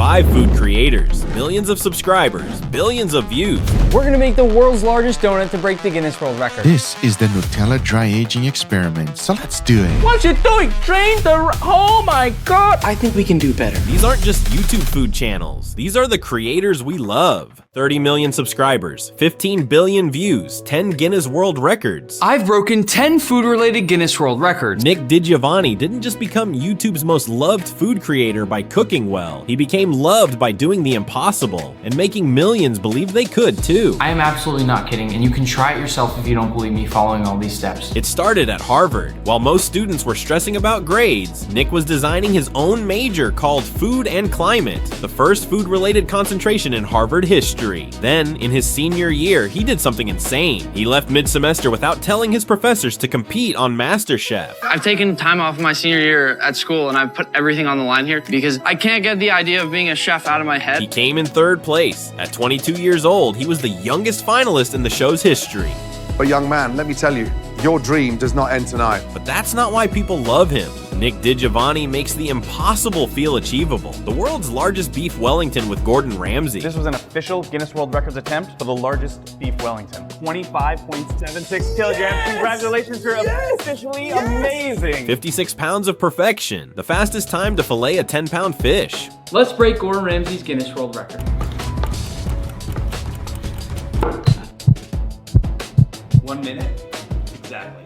5 food creators, millions of subscribers, billions of views. We're gonna make the world's largest donut to break the Guinness World Record. This is the Nutella dry aging experiment, so let's do it. What you doing? Oh my god! I think we can do better. These aren't just YouTube food channels. These are the creators we love. 30 million subscribers, 15 billion views, 10 Guinness World Records. I've broken 10 food-related Guinness World Records. Nick DiGiovanni didn't just become YouTube's most loved food creator by cooking well. He became loved by doing the impossible and making millions believe they could too. I am absolutely not kidding, and you can try it yourself if you don't believe me following all these steps. It started at Harvard. While most students were stressing about grades, Nick was designing his own major called Food and Climate, the first food-related concentration in Harvard history. Then, in his senior year, he did something insane. He left mid-semester without telling his professors to compete on MasterChef. I've taken time off my senior year at school and I've put everything on the line here because I can't get the idea of being a chef out of my head. He came in 3rd place. At 22 years old, he was the youngest finalist in the show's history. But young man, let me tell you, your dream does not end tonight. But that's not why people love him. Nick DiGiovanni makes the impossible feel achievable. The world's largest Beef Wellington with Gordon Ramsay. This was an official Guinness World Records attempt for the largest Beef Wellington. 25.76 kilograms. Yes! Congratulations, you're officially amazing. 56 pounds of perfection. The fastest time to fillet a 10-pound fish. Let's break Gordon Ramsay's Guinness World Record. 1 minute? Exactly.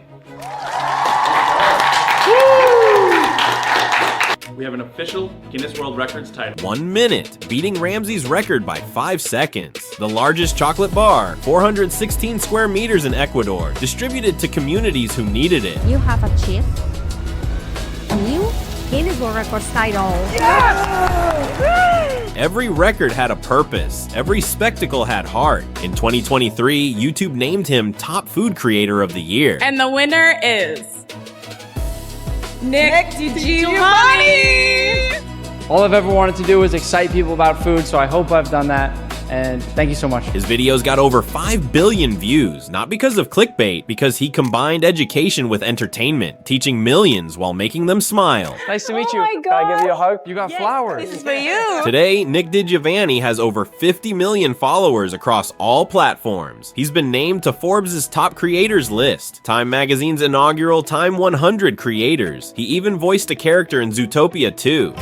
We have an official Guinness World Records title. 1 minute, beating Ramsay's record by 5 seconds. The largest chocolate bar, 416 square meters in Ecuador, distributed to communities who needed it. You have achieved a new Guinness World Records title. Yes! Every record had a purpose. Every spectacle had heart. In 2023, YouTube named him Top Food Creator of the Year. And the winner is Nick DiGiovanni! All I've ever wanted to do is excite people about food, so I hope I've done that. And thank you so much. His videos got over 5 billion views, not because of clickbait, because he combined education with entertainment, teaching millions while making them smile. Nice to meet you. My Can I give you a gosh. hug? You got flowers. This is for you. Today, Nick DiGiovanni has over 50 million followers across all platforms. He's been named to Forbes' top creators list, Time Magazine's inaugural Time 100 creators. He even voiced a character in Zootopia 2.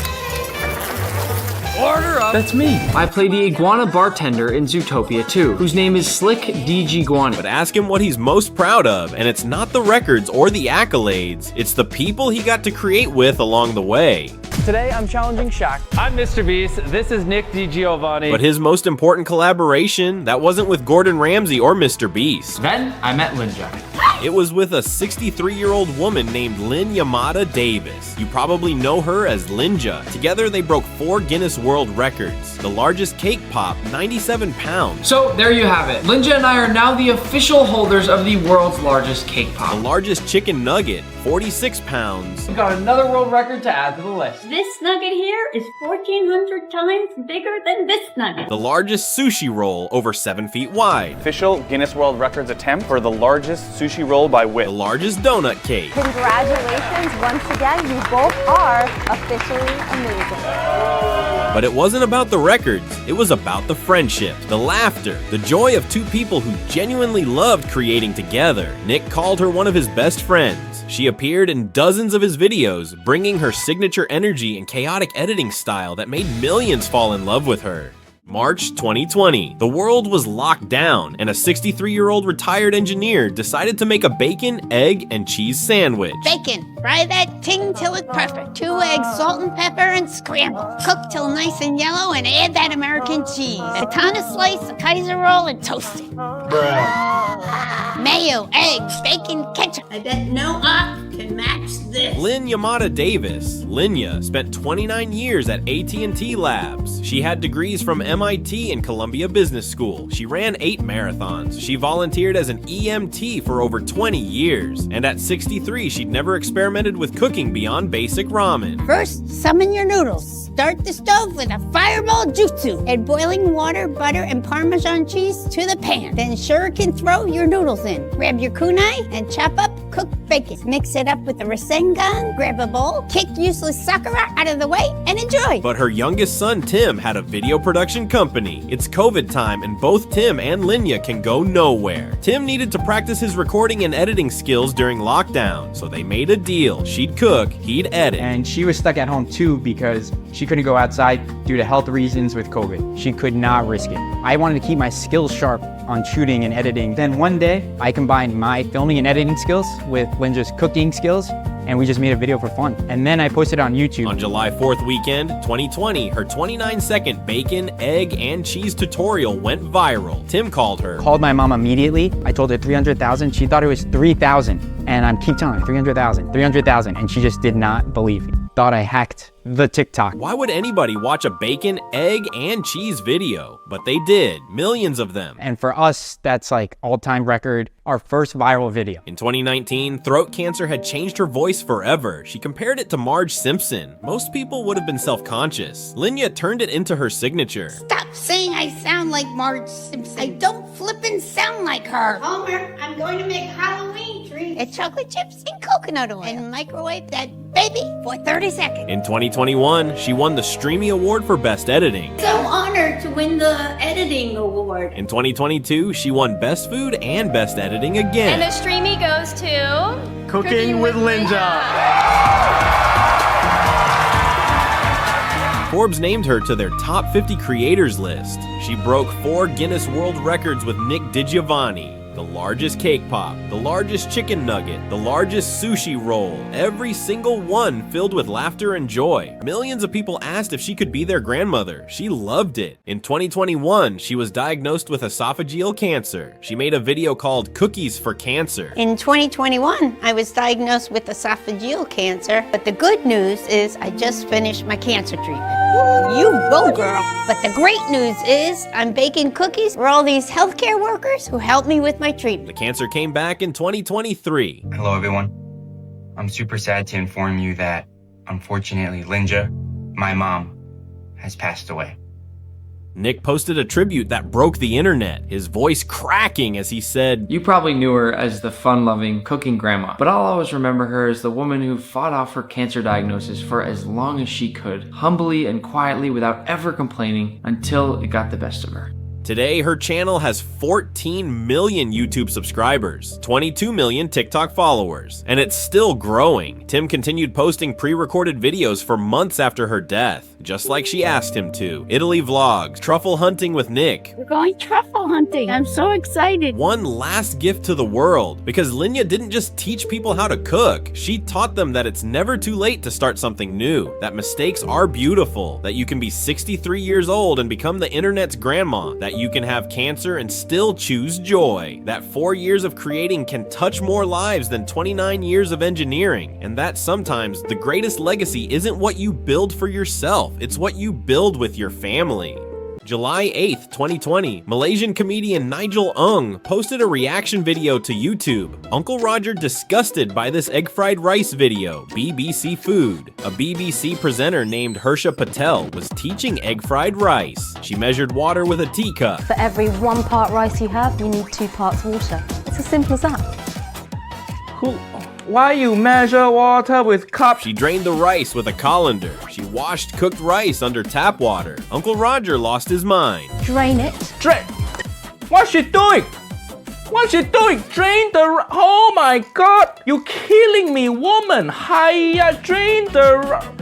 Order up. That's me. I play the iguana bartender in Zootopia 2, whose name is Slick DiGiovanni. But ask him what he's most proud of, and it's not the records or the accolades, it's the people he got to create with along the way. Today, I'm challenging Shaq. I'm Mr. Beast. This is Nick DiGiovanni. But his most important collaboration, that wasn't with Gordon Ramsay or Mr. Beast. Then I met Linja. It was with a 63-year-old woman named Lynn Yamada Davis. You probably know her as Linja. Together, they broke 4 Guinness World Records. The largest cake pop, 97 pounds. So there you have it. Linja and I are now the official holders of the world's largest cake The pop. largest chicken nugget, 46 pounds. We got another world record to add to the list. This nugget here is 1,400 times bigger than this nugget. The largest sushi roll, over 7 feet wide. Official Guinness World Records attempt for the largest sushi roll by The width. largest donut cake. Congratulations once again, you both are officially amazing. But it wasn't about the records, it was about the friendship, the laughter, the joy of 2 people who genuinely loved creating together. Nick called her one of his best friends. She appeared in dozens of his videos, bringing her signature energy and chaotic editing style that made millions fall in love with her. March 2020, the world was locked down, and a 63-year-old retired engineer decided to make a bacon, egg, and cheese sandwich. Bacon. Fry that ting till it's perfect. 2 eggs, salt and pepper, and scramble. Cook till nice and yellow, and add that American cheese. Katana slice, a Kaiser roll, and toast it. Mayo, eggs, bacon, ketchup. I bet no art can match this. Lynn Yamada Davis, Lynja, spent 29 years at AT&T Labs. She had degrees from MIT and Columbia Business School. She ran 8 marathons. She volunteered as an EMT for over 20 years. And at 63, she'd never experimented with cooking beyond basic ramen. First, summon your noodles. Start the stove with a fireball jutsu. Add boiling water, butter, and Parmesan cheese to the pan. Then shuriken throw your noodles in. Grab your kunai and chop up cooked bacon. Mix it up with the rasengan, grab a bowl, kick useless sakura out of the way, and enjoy. But her youngest son, Tim, had a video production company. It's COVID time, and both Tim and Lynja can go nowhere. Tim needed to practice his recording and editing skills during lockdown, so they made a deal. She'd cook, he'd edit. And she was stuck at home too because she couldn't go outside due to health reasons with COVID. She could not risk it. I wanted to keep my skills sharp on shooting and editing. Then one day, I combined my filming and editing skills with Lynja's cooking skills, and we just made a video for fun. And then I posted it on YouTube. On July 4th weekend, 2020, her 29-second bacon, egg, and cheese tutorial went viral. Tim called her. Called my mom immediately. I told her 300,000. She thought it was 3,000. And I keep telling her 300,000. And she just did not believe me. Thought I hacked the TikTok. Why would anybody watch a bacon, egg, and cheese video? But they did, millions of them. And for us, that's like all-time record, our first viral video. In 2019, throat cancer had changed her voice forever. She compared it to Marge Simpson. Most people would have been self-conscious. Lynja turned it into her signature. Stop saying I sound like Marge Simpson. I don't flippin' sound like her. Homer, I'm going to make Halloween treats. It's chocolate chips and coconut oil. And microwave that baby for 30 seconds. In 2021, she won the Streamy Award for Best Editing. So honored to win the editing award. In 2022, she won Best Food and Best Editing again. And the Streamy goes to... Cooking with Linja. Forbes named her to their top 50 creators list. She broke 4 Guinness World Records with DiGiovanni. The largest cake pop, the largest chicken nugget, the largest sushi roll, every single one filled with laughter and joy. Millions of people asked if she could be their grandmother. She loved it. In 2021, she was diagnosed with esophageal cancer. She made a video called Cookies for Cancer. In 2021, I was diagnosed with esophageal cancer, but the good news is I just finished my cancer treatment. You go, girl. But the great news is I'm baking cookies for all these healthcare workers who helped me with my treatment. The cancer came back in 2023. Hello, everyone. I'm super sad to inform you that, unfortunately, Linja, my mom, has passed away. Nick posted a tribute that broke the internet, his voice cracking as he said, You probably knew her as the fun-loving, cooking grandma, but I'll always remember her as the woman who fought off her cancer diagnosis for as long as she could, humbly and quietly without ever complaining, until it got the best of her. Today, her channel has 14 million YouTube subscribers, 22 million TikTok followers, and it's still growing. Tim continued posting pre-recorded videos for months after her death, just like she asked him to. Italy vlogs, truffle hunting with Nick. We're going truffle hunting. I'm so excited. One last gift to the world, because Lynja didn't just teach people how to cook, she taught them that it's never too late to start something new, that mistakes are beautiful, that you can be 63 years old and become the internet's grandma, that you can have cancer and still choose joy, that 4 years of creating can touch more lives than 29 years of engineering, and that sometimes the greatest legacy isn't what you build for yourself, it's what you build with your family. July 8th, 2020, Malaysian comedian Nigel posted a reaction video to YouTube. Uncle Roger disgusted by this egg fried rice video, BBC Food. A BBC presenter named Harsha Patel was teaching egg fried rice. She measured water with a teacup. For every 1 part rice you have, you need 2 parts water. It's as simple as that. Why you measure water with cups? She drained the rice with a colander. She washed cooked rice under tap water. Uncle Roger lost his mind. Drain it. What's she doing? What's she doing? Drain the... Oh my God! You're killing me, woman! Hiya, drain the...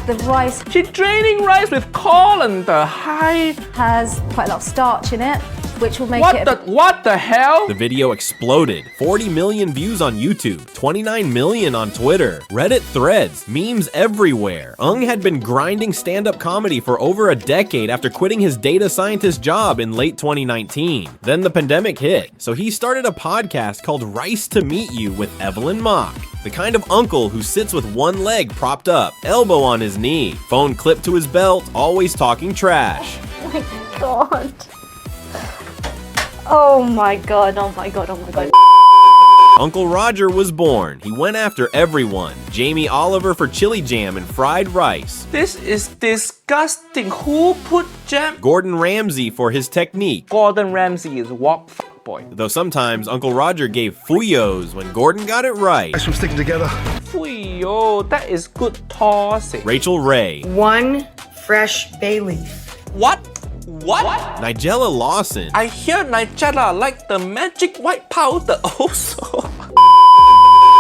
The rice She's draining rice with colander. Hi. has quite a lot of starch in it, which will make What the hell? The video exploded. 40 million views on YouTube, 29 million on Twitter, Reddit threads, memes everywhere. Had been grinding stand-up comedy for over a decade after quitting his data scientist job in late 2019. Then the pandemic hit, so he started a podcast called Rice to Meet You with Evelyn Mock. The kind of uncle who sits with one leg propped up, elbow on his knee, phone clipped to his belt, always talking trash. Oh my God. Oh my God, oh my God, oh my God. Uncle Roger was born. He went after everyone. Jamie Oliver for chili jam and fried rice. This is disgusting. Who put jam? Gordon Ramsay for his technique. Gordon Ramsay is wok boy. Though sometimes Uncle Roger gave fuyos when Gordon got it right. We're sticking together. Fuyo, that is good tossing. Rachel Ray. 1 fresh bay leaf. What? What? Nigella Lawson. I hear Nigella like the magic white powder also.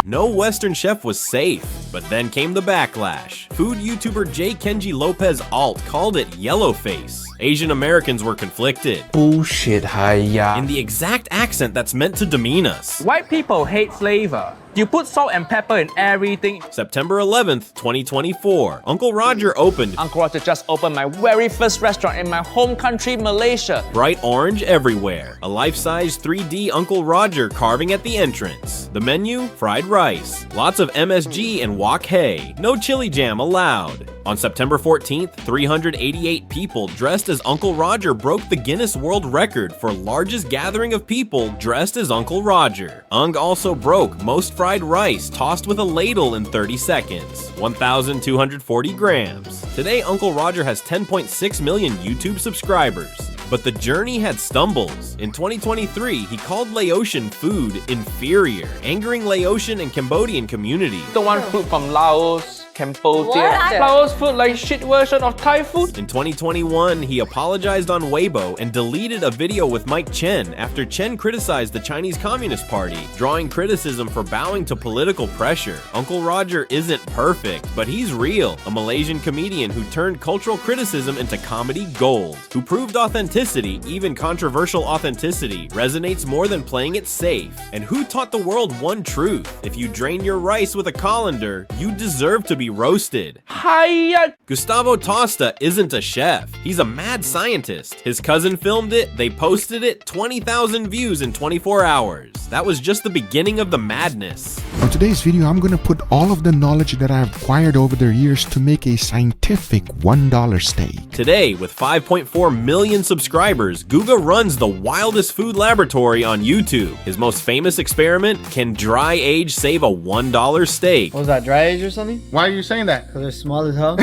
No Western chef was safe, but then came the backlash. Food YouTuber J. Kenji Lopez Alt called it yellowface. Asian Americans were conflicted. Bullshit, hiya. In the exact accent that's meant to demean us. White people hate flavor. You put salt and pepper in everything. September 11th, 2024, Uncle Roger opened. Uncle Roger just opened my very first restaurant in my home country, Malaysia. Bright orange everywhere. A life-size 3D Uncle Roger carving at the entrance. The menu, fried rice. Lots of MSG and wok hei. No chili jam allowed. On September 14th, 388 people dressed as Uncle Roger broke the Guinness World Record for largest gathering of people dressed as Uncle Roger. Ung also broke most fried rice tossed with a ladle in 30 seconds, 1,240 grams. Today, Uncle Roger has 10.6 million YouTube subscribers. But the journey had stumbles. In 2023, he called Laotian food inferior, angering Laotian and Cambodian community. The one food from Laos, Cambodia. What? Laos food like shit version of Thai food. In 2021, he apologized on Weibo and deleted a video with Mike Chen after Chen criticized the Chinese Communist Party, drawing criticism for bowing to political pressure. Uncle Roger isn't perfect, but he's real, a Malaysian comedian who turned cultural criticism into comedy gold, who proved authenticity, even controversial authenticity, resonates more than playing it safe, and who taught the world one truth: if you drain your rice with a colander, you deserve to be roasted. Hiya! Gustavo Tosta isn't a chef. He's a mad scientist. His cousin filmed it, they posted it, 20,000 views in 24 hours. That was just the beginning of the madness. On today's video, I'm gonna put all of the knowledge that I've acquired over the years to make a scientific $1 steak. Today, with 5.4 million subscribers, Guga runs the wildest food laboratory on YouTube. His most famous experiment: can dry age save a $1 steak? Was that dry age or something? Why are you saying that? Because they're small as hell.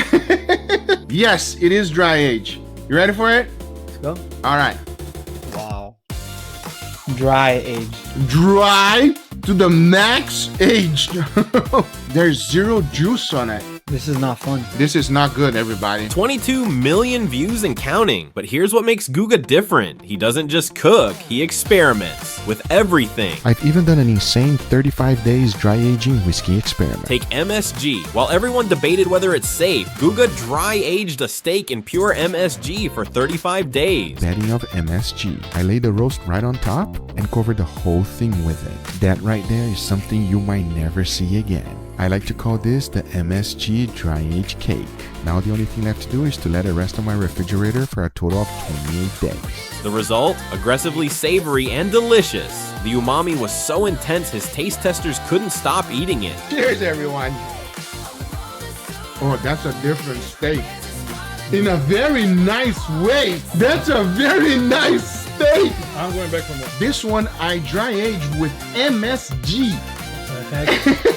Yes, it is dry age. You ready for it? Let's go. All right. Wow. Dry age. Dry to the max age. There's zero juice on it. This is not fun. This is not good, everybody. 22 million views and counting. But here's what makes Guga different. He doesn't just cook, he experiments with everything. I've even done an insane 35 days dry aging whiskey experiment. Take MSG. While everyone debated whether it's safe, Guga dry aged a steak in pure MSG for 35 days. Bedding of MSG. I laid the roast right on top and covered the whole thing with it. That right there is something you might never see again. I like to call this the MSG dry age cake. Now the only thing left to do is to let it rest on my refrigerator for a total of 28 days. The result? Aggressively savory and delicious. The umami was so intense his taste testers couldn't stop eating it. Cheers, everyone. Oh, that's a different steak. In a very nice way. That's a very nice steak. I'm going back for more. This one I dry aged with MSG.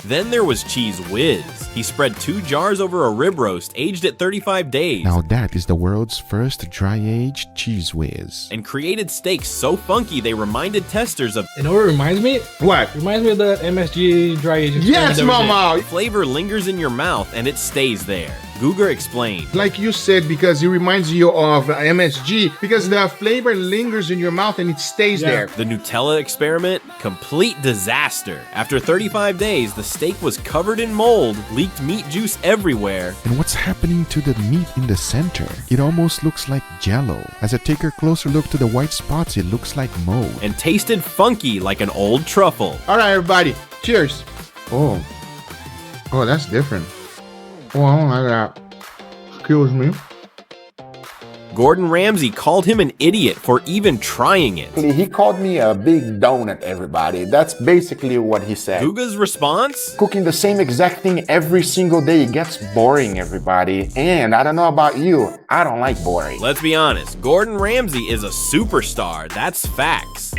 Then there was Cheese Whiz. He spread 2 jars over a rib roast aged at 35 days. Now that is the world's first dry-aged cheese whiz. And created steaks so funky they reminded testers of... You know what it reminds me? What? Reminds me of the MSG dry aging. Yes, mama! Flavor lingers in your mouth and it stays there. Guga explained. Like you said, because it reminds you of MSG, because the flavor lingers in your mouth and it stays there. The Nutella experiment? Complete disaster. After 35 days, the steak was covered in mold, leaked meat juice everywhere. And what's happening to the meat in the center? It almost looks like jello. As I take a closer look to the white spots, it looks like mold. And tasted funky like an old truffle. All right, everybody. Cheers. Oh, that's different. Oh, I don't like that. Excuse me. Gordon Ramsay called him an idiot for even trying it. He called me a big donut, everybody. That's basically what he said. Guga's response? Cooking the same exact thing every single day gets boring, everybody. And I don't know about you, I don't like boring. Let's be honest, Gordon Ramsay is a superstar. That's facts.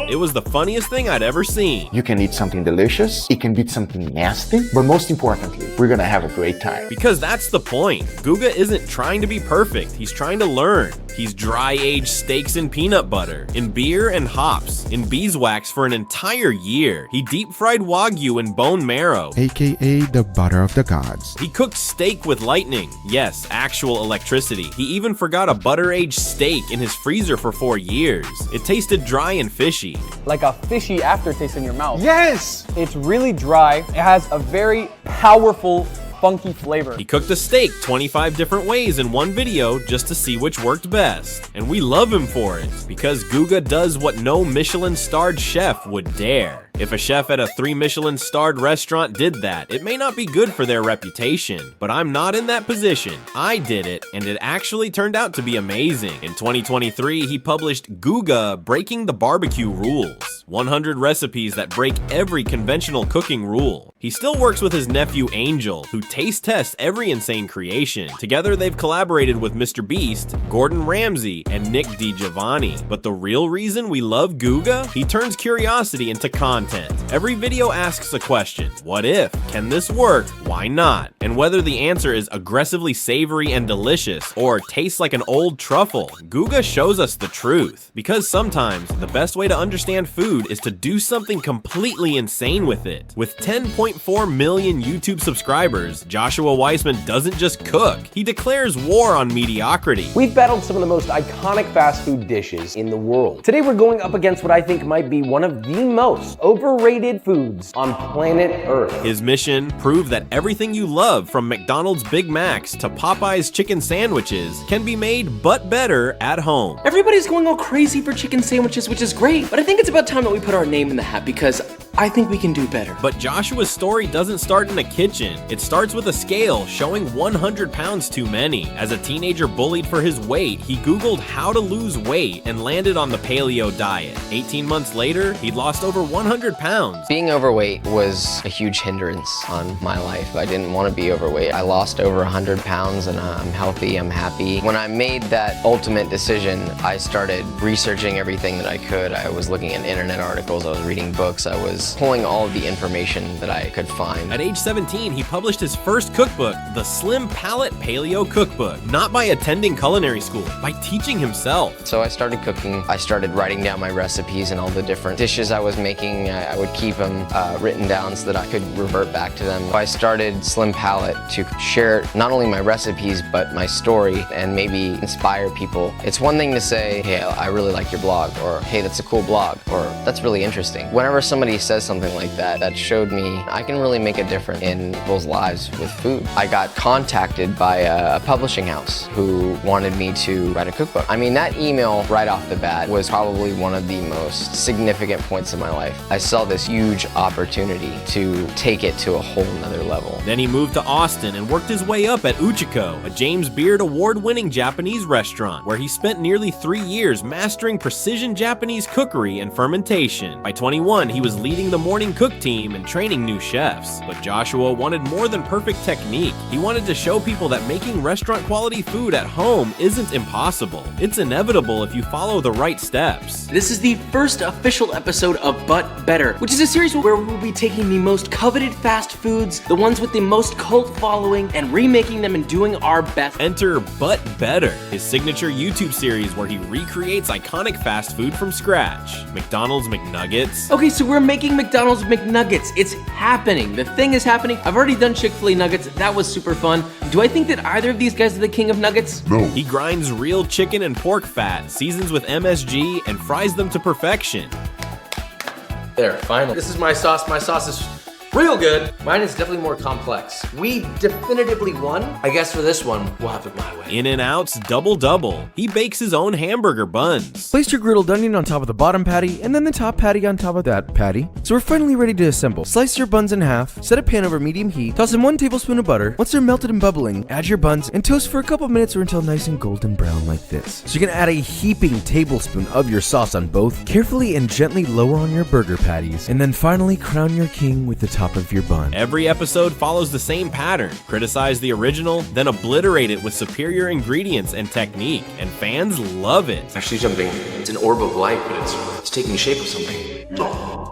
It was the funniest thing I'd ever seen. You can eat something delicious, it can be something nasty, but most importantly, we're gonna have a great time. Because that's the point. Guga isn't trying to be perfect, he's trying to learn. He's dry-aged steaks in peanut butter, in beer and hops, in beeswax for an entire year. He deep-fried Wagyu in bone marrow, aka the butter of the gods. He cooked steak with lightning. Yes, actual electricity. He even forgot a butter-aged steak in his freezer for 4 years. It tasted dry and fishy. Like a fishy aftertaste in your mouth. Yes! It's really dry. It has a very powerful, funky flavor. He cooked a steak 25 different ways in one video just to see which worked best. And we love him for it, because Guga does what no Michelin-starred chef would dare. If a chef at a 3 Michelin-starred restaurant did that, it may not be good for their reputation, but I'm not in that position. I did it, and it actually turned out to be amazing. In 2023, he published Guga Breaking the Barbecue Rules, 100 recipes that break every conventional cooking rule. He still works with his nephew Angel, who taste tests every insane creation. Together, they've collaborated with Mr. Beast, Gordon Ramsay, and Nick DiGiovanni. But the real reason we love Guga? He turns curiosity into content. Every video asks a question. What if? Can this work? Why not? And whether the answer is aggressively savory and delicious or tastes like an old truffle, Guga shows us the truth. Because sometimes the best way to understand food is to do something completely insane with it. With 10.4 million YouTube subscribers, Joshua Weissman doesn't just cook, he declares war on mediocrity. We've battled some of the most iconic fast food dishes in the world. Today we're going up against what I think might be one of the most overrated foods on planet Earth. His mission: prove that everything you love, from McDonald's Big Macs to Popeye's chicken sandwiches, can be made but better at home. Everybody's going all crazy for chicken sandwiches, which is great, but I think it's about time that we put our name in the hat because I think we can do better. But Joshua's story doesn't start in a kitchen. It starts with a scale showing 100 pounds too many. As a teenager bullied for his weight, he Googled how to lose weight and landed on the paleo diet. 18 months later, he'd lost over 100 pounds. Being overweight was a huge hindrance on my life. I didn't want to be overweight. I lost over 100 pounds and I'm healthy, I'm happy. When I made that ultimate decision, I started researching everything that I could. I was looking at internet articles, I was reading books, I was pulling all of the information that I could find. At age 17, he published his first cookbook, The Slim Palate Paleo Cookbook, not by attending culinary school, by teaching himself. So I started cooking. I started writing down my recipes and all the different dishes I was making. I would keep them written down so that I could revert back to them. I started Slim Palate to share not only my recipes, but my story and maybe inspire people. It's one thing to say, hey, I really like your blog, or hey, that's a cool blog, or that's really interesting. Whenever somebody says something like that, that showed me I can really make a difference in people's lives with food. I got contacted by a publishing house who wanted me to write a cookbook. I mean, that email right off the bat was probably one of the most significant points in my life. I saw this huge opportunity to take it to a whole nother level. Then he moved to Austin and worked his way up at Uchiko, a James Beard award-winning Japanese restaurant, where he spent nearly 3 years mastering precision Japanese cookery and fermentation. By 21, he was leading the morning cook team and training new chefs. But Joshua wanted more than perfect technique. He wanted to show people that making restaurant-quality food at home isn't impossible. It's inevitable if you follow the right steps. This is the first official episode of But Better, which is a series where we will be taking the most coveted fast foods, the ones with the most cult following, and remaking them and doing our best. Enter But Better, his signature YouTube series where he recreates iconic fast food from scratch. McDonald's McNuggets. Okay, so we're making McDonald's McNuggets. It's happening. The thing is happening. I've already done Chick-fil-A nuggets. That was super fun. Do I think that either of these guys are the king of nuggets? No. He grinds real chicken and pork fat, seasons with MSG, and fries them to perfection. There, finally. This is my sauce. My sauce is real good. Mine is definitely more complex. We definitively won. I guess for this one, we'll have it my way. In-N-Out's Double. He bakes his own hamburger buns. Place your griddled onion on top of the bottom patty, and then the top patty on top of that patty. So we're finally ready to assemble. Slice your buns in half, set a pan over medium heat, toss in 1 tablespoon of butter. Once they're melted and bubbling, add your buns and toast for a couple minutes or until nice and golden brown like this. So you're gonna add a heaping tablespoon of your sauce on both. Carefully and gently lower on your burger patties, and then finally crown your king with the top top of your bun. Every episode follows the same pattern. Criticize the original, then obliterate it with superior ingredients and technique, and fans love it. Actually jumping, it's an orb of light, but it's taking the shape of something.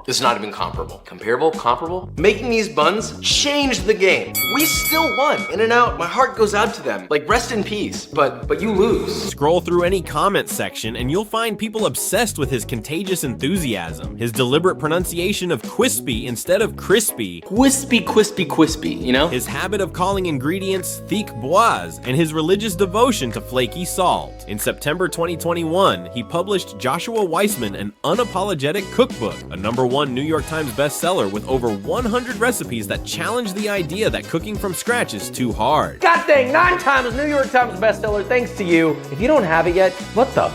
It's not even comparable. Comparable? Making these buns changed the game. We still won. In and out, my heart goes out to them. Like, rest in peace, but you lose. Scroll through any comment section and you'll find people obsessed with his contagious enthusiasm, his deliberate pronunciation of quispy instead of crispy, Quispy, you know? his habit of calling ingredients thick boise, and his religious devotion to flaky salt. In September 2021, he published Joshua Weissman, an unapologetic cookbook, a #1 New York Times bestseller with over 100 recipes that challenge the idea that cooking from scratch is too hard. God dang, 9 times New York Times bestseller thanks to you. If you don't have it yet, what the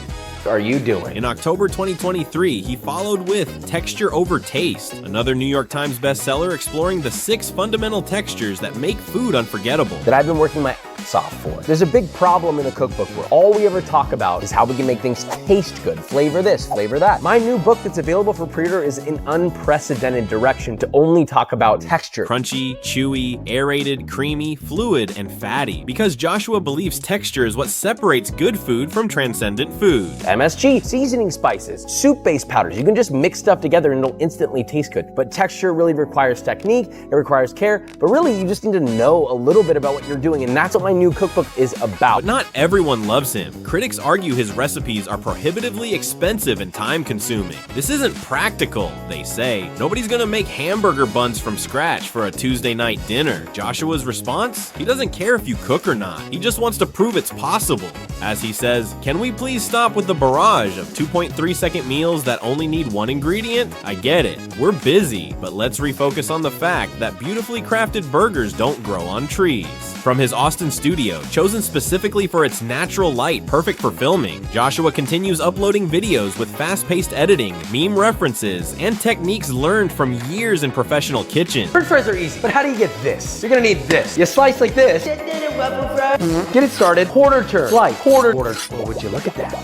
are you doing? In October 2023, he followed with Texture Over Taste, another New York Times bestseller exploring the 6 fundamental textures that make food unforgettable. That I've been working my ass off for. There's a big problem in the cookbook world. All we ever talk about is how we can make things taste good. Flavor this, flavor that. My new book that's available for pre-order is an unprecedented direction to only talk about texture. Crunchy, chewy, aerated, creamy, fluid, and fatty. Because Joshua believes texture is what separates good food from transcendent food. MSG, seasoning spices, soup-based powders. You can just mix stuff together and it'll instantly taste good. But texture really requires technique, it requires care, but really you just need to know a little bit about what you're doing, and that's what my new cookbook is about. But not everyone loves him. Critics argue his recipes are prohibitively expensive and time-consuming. This isn't practical, they say. Nobody's gonna make hamburger buns from scratch for a Tuesday night dinner. Joshua's response? He doesn't care if you cook or not. He just wants to prove it's possible. As he says, "Can we please stop with the barrage of 2.3-second meals that only need 1 ingredient? I get it. We're busy, but let's refocus on the fact that beautifully crafted burgers don't grow on trees." From his Austin studio, chosen specifically for its natural light, perfect for filming, Joshua continues uploading videos with fast-paced editing, meme references, and techniques learned from years in professional kitchens. French fries are easy, but how do you get this? You're gonna need this. You slice like this. Get it started. Quarter turn. Slice. Quarter. Oh, would you look at that?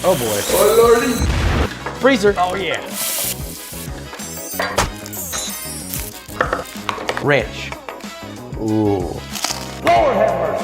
Oh boy. Oh lordy. Freezer. Oh yeah. Ranch. Ooh.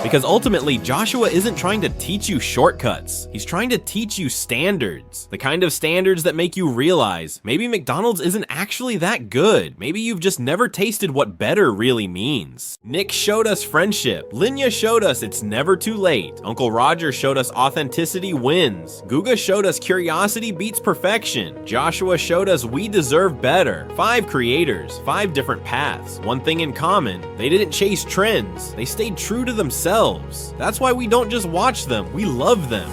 Because ultimately, Joshua isn't trying to teach you shortcuts. He's trying to teach you standards. The kind of standards that make you realize maybe McDonald's isn't actually that good. Maybe you've just never tasted what better really means. Nick showed us friendship. Lynja showed us it's never too late. Uncle Roger showed us authenticity wins. Guga showed us curiosity beats perfection. Joshua showed us we deserve better. 5 creators, 5 different paths. One thing in common, they didn't chase trends. They stayed true to themselves. That's why we don't just watch them, we love them.